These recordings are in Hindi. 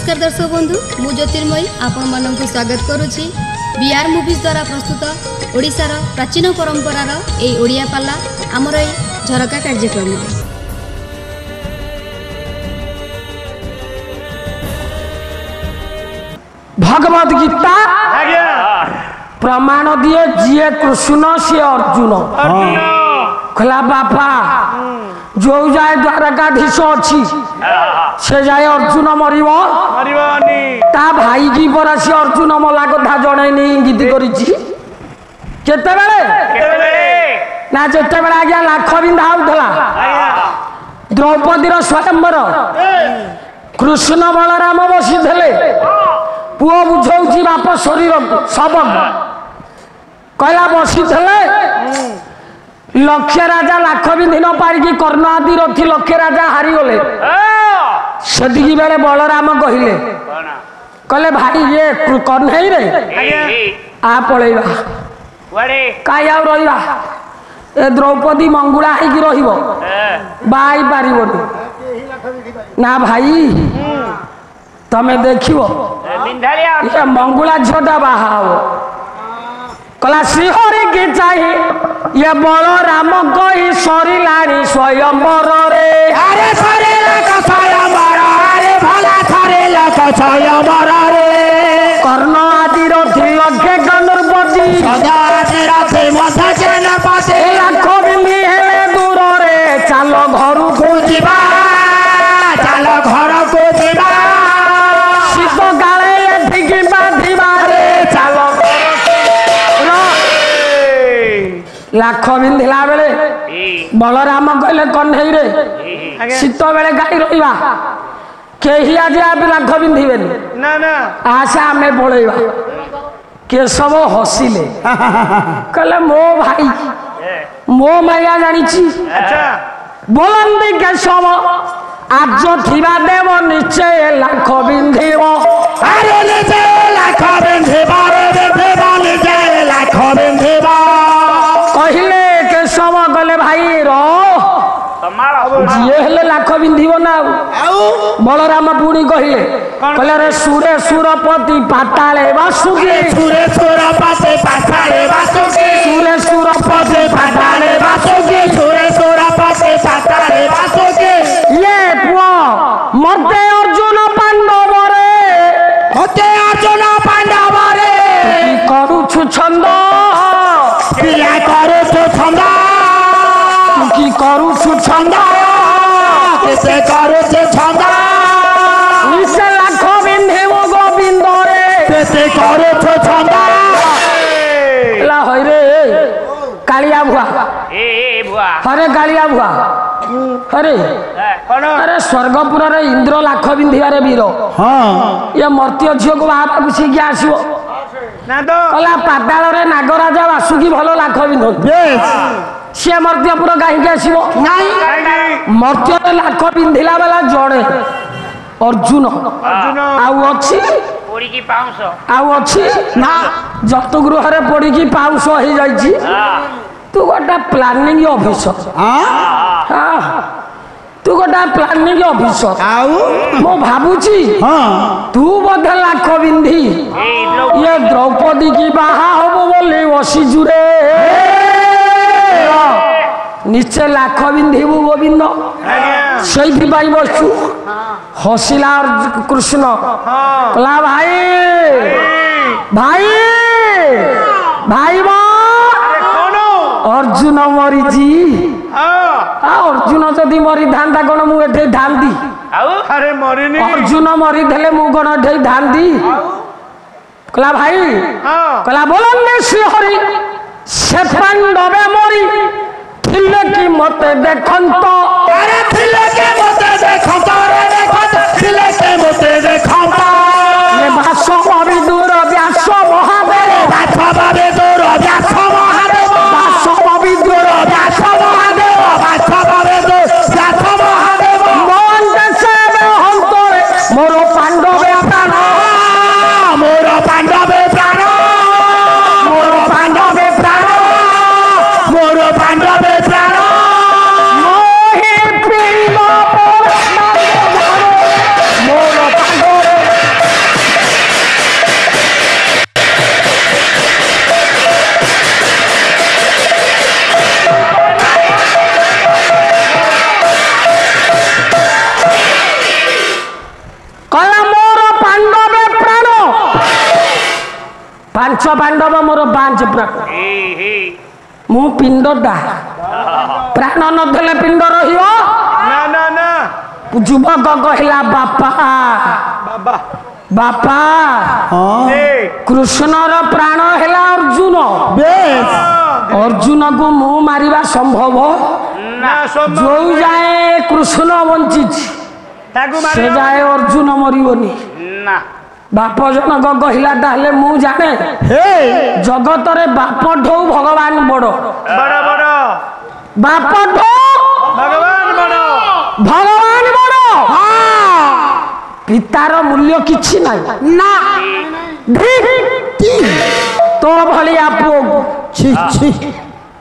नमस्कार दर्शक बंधु मु ज्योतिर्मयी आपण मानक स्वागत करुछि बीआर मूवीज द्वारा प्रस्तुत ओडिशार प्राचीन परंपरार ए ओडिया पाला आमर ए झरका कार्यक्रम भगवद गीता प्रमाण दिए जी कृष्ण सी अर्जुन कहला बापा जो जाए द्वारकाधीश अच्छी से जाए अर्जुन मरिब ता भाई की परा से अर्जुन मला कथा जन इंगित कर ना जिते बेले आज्ञा लाख बिंधा होता द्रौपदी स्वयंवर कृष्ण बलराम बसी पुओ बुझाऊँ बाप शरीर सब कहला बसी लक्ष्य राजा लाख बिंधि न पारिकी कर्ण आदि रथी लक्ष्य राजा हारीगले से बेले बलराम कहले कहले भाई ये कन्हई रे आ पलैबा कहीं आउ रहा ए द्रौपदी मंगुला होगी रही पार ना भाई तमें देख मंगुला झटा बाहा कला श्रीहरि की चाहिए ये बलराम कही सरिलानी स्वयंवर रे अरे स्वयंवर अरे भला स्वयंवर रे कर्ण आदि रथी लक्ष्य गणपति लाख बिंधी हेले दूर रे चल घर को जीवा चल घर को जीवा शीत काले एठिकी बांधिबा रे चल लाख बिंधिला बेले बलराम कहले कन्हई रे शीत बेले गाई रहा कही आज लाख बिंधे आशा आम पलैबा केशव हसिले कहले मो भाई मो माया जानी बोलती केशव आज थिबा देव निश्चय लाख बिंधिब अरे निश्चय लाख बिंधिब निश्चय लाख बिंधिब कहले केशव गले भाई जी हेले लाख बिंधिब ना बलराम पुणी कहले कहले रे सुरे सुरपति पाताले वासुकी सुरे सुरपति पाताले वासुकी सुरे सुरपति पाताले वासुकी सुरे सुरपति पाताले वासुकी ये पुआ मते अर्जुन पांडव रे मते अर्जुन पांडव रे की करू छु छंद पिया करू छु छंद की करू छु छंद कैसे करू छु छंद निश्चय लाख बिंधे वो गोविंद रे कैसे करू छु छंद ला होय रे कालिया भुआ अरे कालिया भुआ अरे अरे स्वर्गपुर रे इंद्र लाख बिंधिबारे वीर हाँ ये मर्त्य झील को बाबा सीखी आसो कला पाताल रे नागराजा वासुकी भल लाख बिंध सी मर्त्यपुर कहीं आसो मर्त्य लाख बिंधिला बेला जड़े अर्जुन आउ अच्छी ना जतुगृह पड़ी की पाउस हो जाइए तू गोटे प्लानिंग ऑफिसर हाँ तू गोटे प्लानिंग ऑफिसर मो भावुची तू बोधे लाख बिंधी ये द्रौपदी की बाहा हम बोली बसीचु रे निश्चय लाख बिंधु गोविंद से बसु हसिला कृष्ण कहला भाई भाई भाई अर्जुन मरीजी अर्जुन जदि मरी था कौन मुझे धांदी अर्जुन मरीदे मु कौन एठे धांदी कहला भाई कहला बोलने श्रीहरि से पांडवे मरी थिले कि मते देखंत अरे थिले के मते देखंत रे देखंत थिले के मते देखंत ये भाषो विदुर व्यास महादेव भाषो विदुर व्यास महादेव भाषो विदुर व्यास महादेव भाषो विदुर व्यास महादेव मन देशे हंतरे मोर पांडवे प्राण मोर पांडवे प्राण मोर पांडवे प्राण मोर पांडवे प्राण मोहि प्रिय ପାଞ୍ଚ ପାଣ୍ଡବ ମୋର ପାଞ୍ଚ ପ୍ରାଣ ମୁଁ ପିଣ୍ଡଟା ପ୍ରାଣ ନଦେଲେ ପିଣ୍ଡ ରହିବ ନା ନା ନା ଯୁବକ କହିଲା ବାପା ବାପା କୃଷ୍ଣର ପ୍ରାଣ ହେଲା ଅର୍ଜୁନ ଅର୍ଜୁନକୁ ମୁଁ ମାରିବା ସମ୍ଭବ ଯୋଉ ଯାଏ କୃଷ୍ଣ ବଞ୍ଚିଛି ସେ ଯାଏ ଅର୍ଜୁନ ମରିବନି ବାପ ଜଣକ କହିଲା ତାହେଲେ ମୁଁ ଜାଣେ ଜଗତରେ ବାପ ଠୁ ଭଗବାନ ବଡ ବାପ ଠୁ ଭଗବାନ ବଡ ପିତାର ମୂଲ୍ୟ କିଛି ନାହିଁ ନା ତୋ ଭଳିଆ ପୁଅ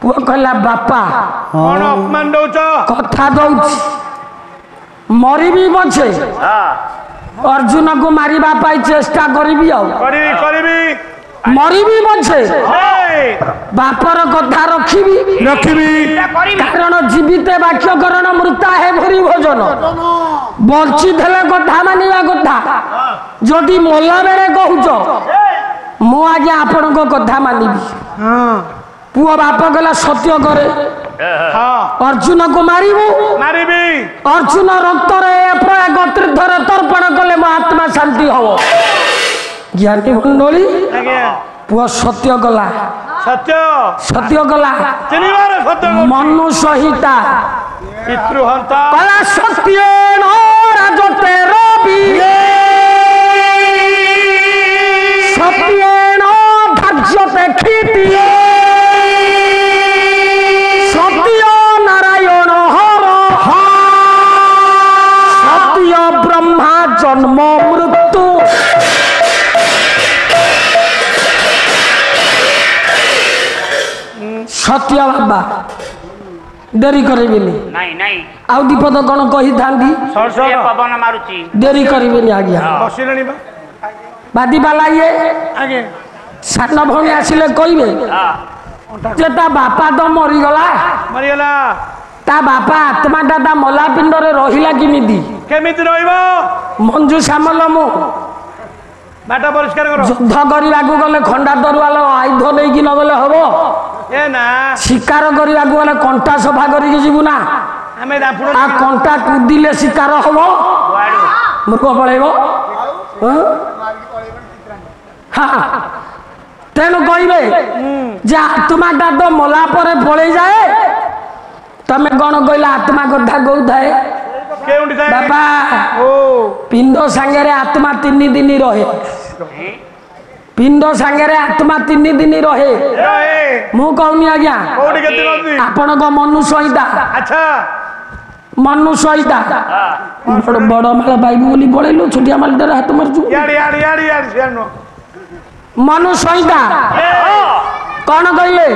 ପୁଅ କହିଲା ବାପା ଅପମାନ ଦଉଛ କଥା ଦଉଛି ମରିବି ପଛେ ଅର୍ଜୁନକୁ ମାରିବା ପାଇଁ ଚେଷ୍ଟା କରିବି ଆଉ କରିବି ମରିବି ପଛେ ବାପର କଥା ରଖିବି କାରଣ ଜୀବିତେ ବାକ୍ୟକରଣ ମୃତା ହେ ଭରି ଭୋଜନ ବଞ୍ଚିଥିଲେ କଥା ମାନିବା କଥା ଯଦି ମଲା ବେଳେ କହୁଛ ମୁଁ ଆଜ୍ଞା ଆପଣଙ୍କ କଥା ମାନିବି ପୁଅ ବାପ କହିଲା ସତ୍ୟ କରେ ଅର୍ଜୁନକୁ ମାରିବୁ ଅର୍ଜୁନ ରକ୍ତରେ ପ୍ରୟାଗ ତୀର୍ଥରେ ତର୍ପଣ କଲେ ମୋ ଆତ୍ମା ଶାନ୍ତି ହବ ଜ୍ଞାନୀ ମଣ୍ଡଳୀ ପୁଅ ସତ୍ୟ କଲା ସତ୍ୟ କଲା ମନୁ ସହିତା କଲା ସତ୍ୟ ରାଜତେ ରବି ସତ୍ୟ ଧାର୍ଯ୍ୟତେ କ୍ଷିତି সত্য নারায়ণ হর সত্য ব্রহ্মা জন্ম মৃত্যু সত্য বাবা ডেরি করিবিনি আউ দীপদ কোন কহিথান্তি ডেরি করিবিনি আজ্ঞা বাদিবালা ইয়ে সান ভৌণী আসলে কইবে যে তা বাপা তো মরিগলা তা বাপা আত্মাটা তা মলা পিণ্ডরে রহিলা কেমিতি রহিব মঞ্জু শ্যামল মু বাটা পরিষ্কার কর যুদ্ধ କରିବାକୁ গলে খଣ୍ଡା ତରୁଆଲ ଆୟୁଧ ନେଇକି ନ ଗଲେ ହବ ଶିକାର କରିବାକୁ ଗଲେ କଣ୍ଟା ସଫା କରିକି ଯିବୁ ନା ଆଉ କଣ୍ଟା କୁଦିଲେ ଶିକାର ହବ ମୃଗ ପଳେଇବ ତେଣୁ କହିବେ ଯେ ଆତ୍ମାଟା ତ ମଲା ପରେ ପଳେଇ ଯାଏ ତମେ କଣ କହିଲା ଆତ୍ମା କଥା କହୁଥାଏ ବାପା ପିଣ୍ଡ ସାଙ୍ଗରେ ଆତ୍ମା 3 ଦିନ ରହେ ପିଣ୍ଡ ସାଙ୍ଗରେ ଆତ୍ମା 3 ଦିନ ରହେ ମୁଁ କହୁନି ଆଜ୍ଞା ଆପଣଙ୍କ ମନୁ ସହିତା ମନୁ ସହିତା ବଡ ମାଳ ପାଇବୁ ବୋଲି ପଳେଇଲୁ ଛୋଟିଆ ମାଳଟାରେ ହାତ ମାରୁଛୁ ମନୁ ସହିତା କଣ କହିଲେ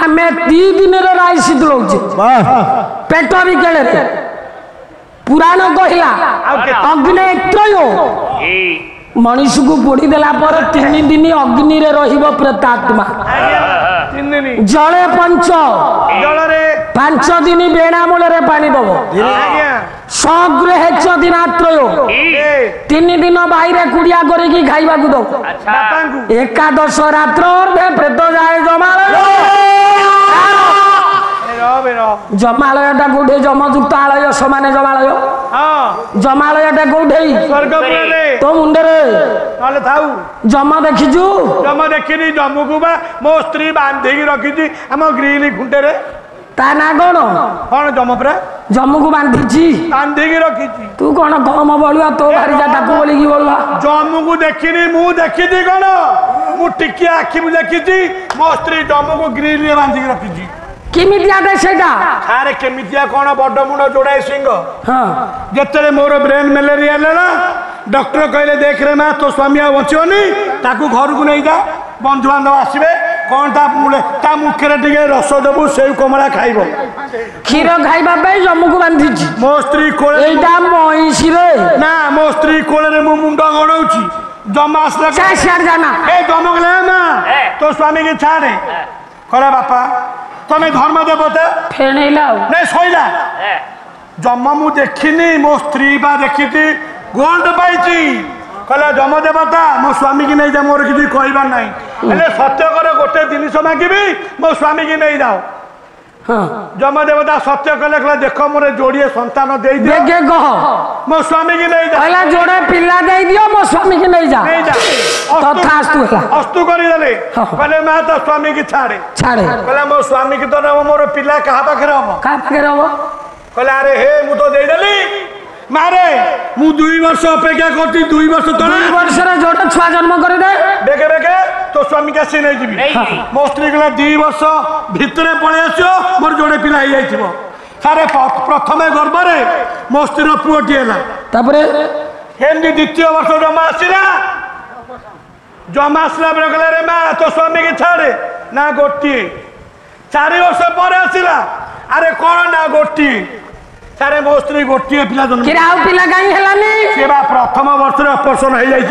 ଆମେ 2 ଦିନର ରାଇସି ଦଉଛେ ପେଟ ବିକେଳରେ ପୁରାଣ କହିଲା ଅଗ୍ନେତ୍ରୟ ମଣିଷକୁ ପୋଡ଼ି ଦେଲା ପରେ 3 ଦିନ ଅଗ୍ନିରେ ରହିବ ପ୍ରେତାତ୍ମା ଜଳେ ପଞ୍ଚ 5 ଦିନ ବେଣା ମୂଳରେ ପାଣି ଦବ ସଗୃହେଚ ଦିନାତ୍ରୟ 3 ଦିନ ବାଇରେ କୁଡ଼ିଆ କରିକି ଖାଇବାକୁ ଦବ ଏକାଦଶ ରାତ୍ର ପ୍ରେତ ଯାଏ ଜମାଳୟ ଜମାଳୟଟା କୋଉଠି ଯମଯୁକ୍ତ ଆଳୟ ସମାନେ ଜମାଳୟ ଜମାଳୟଟା କୋଉଠି ତୋ ମୁଣ୍ଡରେ ଜମ ଦେଖିଛୁ ଜମ ଦେଖିନି ଜମକୁ ବା ମୋ ସ୍ତ୍ରୀ ବାନ୍ଧିକି ରଖିଛି ଆମ ଗ୍ରିଲ ଖୁଣ୍ଟରେ ତା ନା କଣ ଜମ ପରା ଜମକୁ ବାନ୍ଧିଛି ବାନ୍ଧିକି ରଖିଛି ତୁ କଣ କମ ବଳୁଆ ତୋ ଭାରିଜା ତାକୁ ବୋଲିକି ବଳୁଆ ଜମକୁ ଦେଖିନି ମୁଁ ଦେଖିଛି କଣ ମୁଁ ଟିକେ ଆଖି ଦେଖିଛି ମୋ ସ୍ତ୍ରୀ ଜମକୁ ଗ୍ରିଲରେ ବାନ୍ଧିକି ରଖିଛି କେମିତିଆଟେ ସେଇଟା ଆରେ କେମିତିଆ କଣ ବଡ ମୁଣ୍ଡ ଯୋଡାଏ ସିଂହ ଯେତେବେଳେ ମୋର ବ୍ରେନ ମ୍ୟାଲେରିଆ ହେଲା ନା ଡକ୍ଟର କହିଲେ ଦେଖରେ ମା ତୋ ସ୍ୱାମୀ ଆଉ ବଞ୍ଚିବନି ତାକୁ ଘରକୁ ନେଇଯା ବନ୍ଧୁବାନ୍ଧବ ଆସିବେ कौन ता मुखे टिके रस देबू से कमला खाइब क्षीर खाइबा जम्मू को बांधी मो स्त्री कोले महिषी ना मो स्त्री कोले मु मुंड गड़ौची जमा आसला जाना ए दमक ले ना तो स्वामी की छाड़े कहला बापा तमें धर्म देवता फेणैला नहीं सैला जमा मु देखिनी मो स्त्री बा देखी गोल्ड पाई कहला जम देवता मो स्वामी की नहीं जा मोर किसी कहबार ना सत्य कर गोटे जिनिस मागिबी मो स्वामी की नहीं जाओ जम देवता सत्य कले देख मोर जोड़िए संतान दे कह मो स्वामी की नहीं जा जोड़े पिला दे दियो मो स्वामी की नहीं जा अस्तु कर कहले मैं तो स्वामी की छाड़े कहला मो स्वामी की तो मोर पिला कहा पाखे हम कहले अरे हे मु तो देदेली मारे मु 2 वर्ष अपेक्षा करती 2 वर्ष तले 2 वर्ष रे जोड़ा छुआ जन्म करे दे बेके बेके तो स्वामी का से नहीं जीवी मो स्त्री कहला 2 वर्ष भितरे पळे आसियो मोर जोड़े पिला ही जाइथिबो सारे प्रथम गर्भ रे मो स्त्री रो पुओटी हैला तापरे हेंदी द्वितीय वर्ष जमा आसिला बेले कहला रे मां तो स्वामी की छाड़े ना गोटी 4 वर्ष पर आसिला अरे कौन ना गोटी सारे मो स्त्री गोटे पिला जन्म पिला कहीं हेलानी से बा प्रथम वर्ष रे ऑपरेशन हो जाई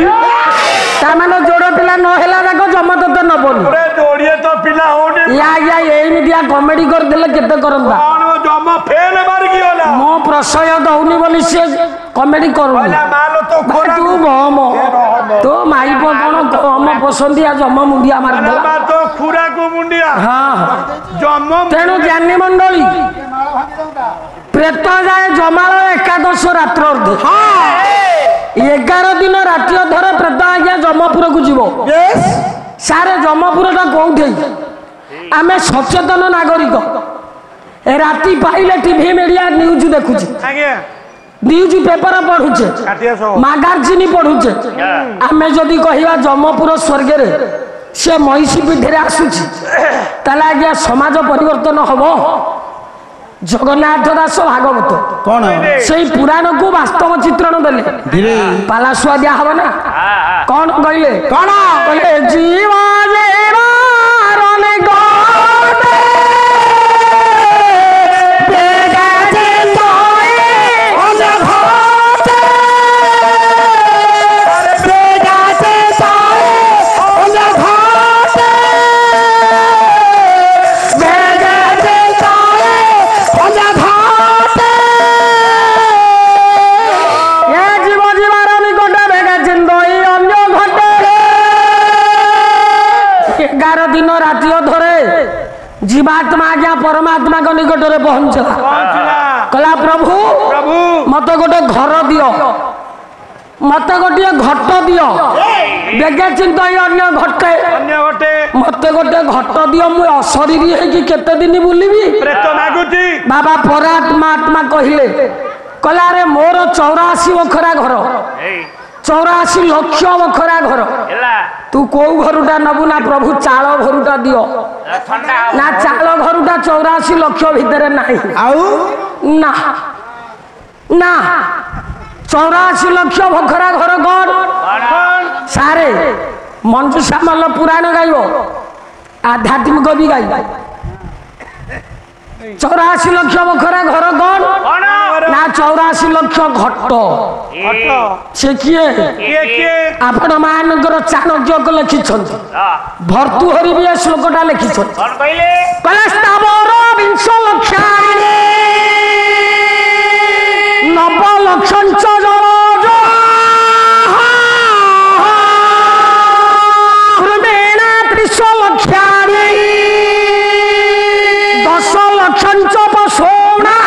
ता माने जोड़ पिला न हेला जाको जम तो नबनी अरे जोड़िए तो पिला होनी या एई दिया कॉमेडी कर देले केते करंदा कौन जम फेल मार की होला मो प्रशय दउनी बोली से कॉमेडी करू होला मालो तो खोरा तू बम तो माई को कोन हम पसंदिया जम मुंडिया मार दे बा तो खुरा को मुंडिया हां जम तेनु ज्ञानी मंडली प्रेत जाए जमाल एकादश रात्र 11 दिन राति धरे प्रेत आज्ञा जमपुर को जीव सारे जमपुर टा कौटे आम सचेतन नागरिक राति पाइले टीवी मीडिया न्यूज देखुचे न्यूज पेपर पढ़ुचे मैगजीन पढ़ुचे आम जदि कहवा जमपुर स्वर्ग रे से महिषी पीठी आसुची ताले आज्ञा समाज परिवर्तन हम जगन्नाथ दास भागवत कौन से पुराण को वास्तव चित्रण देले पालासुआ दिया हम ना कौन कहले कौन कहले जीवा जीवात्मा आज्ञा परमात्मा को निकट में पहुंचला कहला प्रभु मत गोटे घर दियो मत गोटे घट दियो बेगे चिंता अन्य घटे मत गोटे घट दियो मु अशरीरी है कि केते दिन बुलिबी बाबा परात्मा आत्मा कहले कहला रे मोर 84 बखरा घर 84 लक्ष बखरा घर तू कौ घरुटा नबू ना प्रभु चाल घरुटा दियो ना चाल घरुटा 84 लक्ष भितर नहीं ना ना 84 लक्ष बखरा घर कौन सारे मंजुषामल पुराण गाइब आध्यात्मिक भी गाइब 84 लक्ष बखरा घर कौन ना 84 लक्ष घट से किए आपण मानकर चाणक्य लिखिछन भर्तृहरि भी श्लोकटा लिखिछन कहले स्थावर 20 लक्षाणि 90 लक्षंच जल क्रमेण 30 लक्षाणि 10 लक्षंच पशूना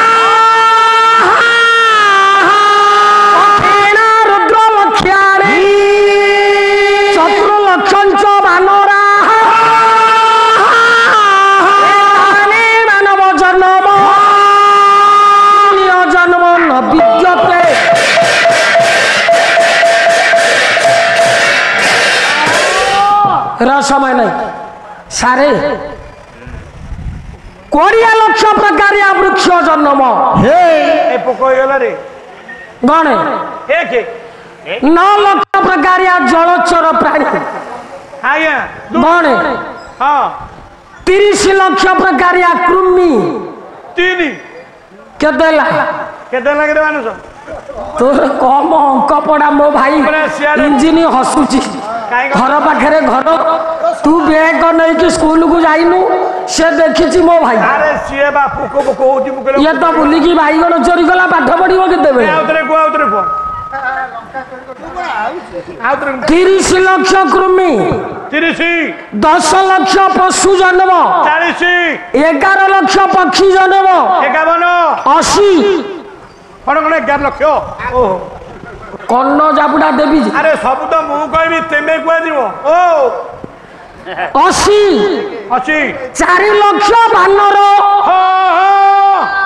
समय नहीं सारे 20 लक्ष प्रकार वृक्ष जन्म गणे 9 लक्ष प्रकार जलचर प्राणी गणे हाँ 30 लाख प्रकारिया कृमि 3 केते लगे मानुष तोर कम अंक पड़ा मो भाई इंजिन हसुची घर पाखे घर तू बैग नहीं कि स्कूल को जाइनु से देखी मो भाई अरे सी बापू को ये तो बुलिकी बाईगण चोरी गला पाठ पढ़ियो केते 30 लाख कृमि 30 10 लाख पशु जन्म 40 11 लाख पक्षी जन्म 51 80 कौन 11 लाख ओहो कन्न जाबुड़ा देवी अरे सब तो मु कहबी तेमे कुआ दिबो ओ 80 4 लाख बानर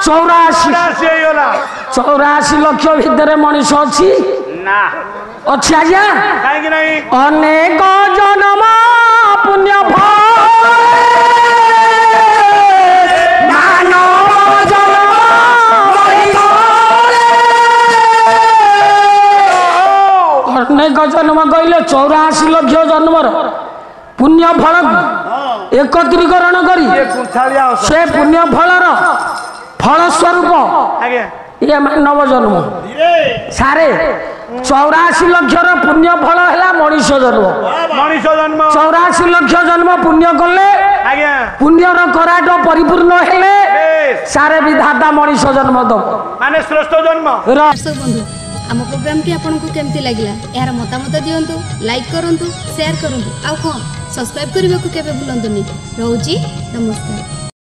84 लाख भितर मनीष अच्छी ना अच्छी आज्ञा कहीं नहीं अनेक जन्म पुण्य अनेक जन्म कहले 84 लाख जन्मर पुण्य फल एकत्रीकरण करी से पुण्य फलर फल स्वरूप ये मानव जन्म सारे 84 लक्षर पुण्य फल है मनीष जन्म 84 लक्ष जन्म पुण्य कले पुण्यर कराट परिपूर्ण हेले सारे विधाता मनीष जन्म दब माने श्रेष्ठ जन्म दर्शक बंधु आम प्रोग्राम टी आपको केमती लगिला यार मतामत दियंतु लाइक करंतु शेयर करंतु आ कौन सब्सक्राइब करने को केबे भूलंतुनी रहउची नमस्कार।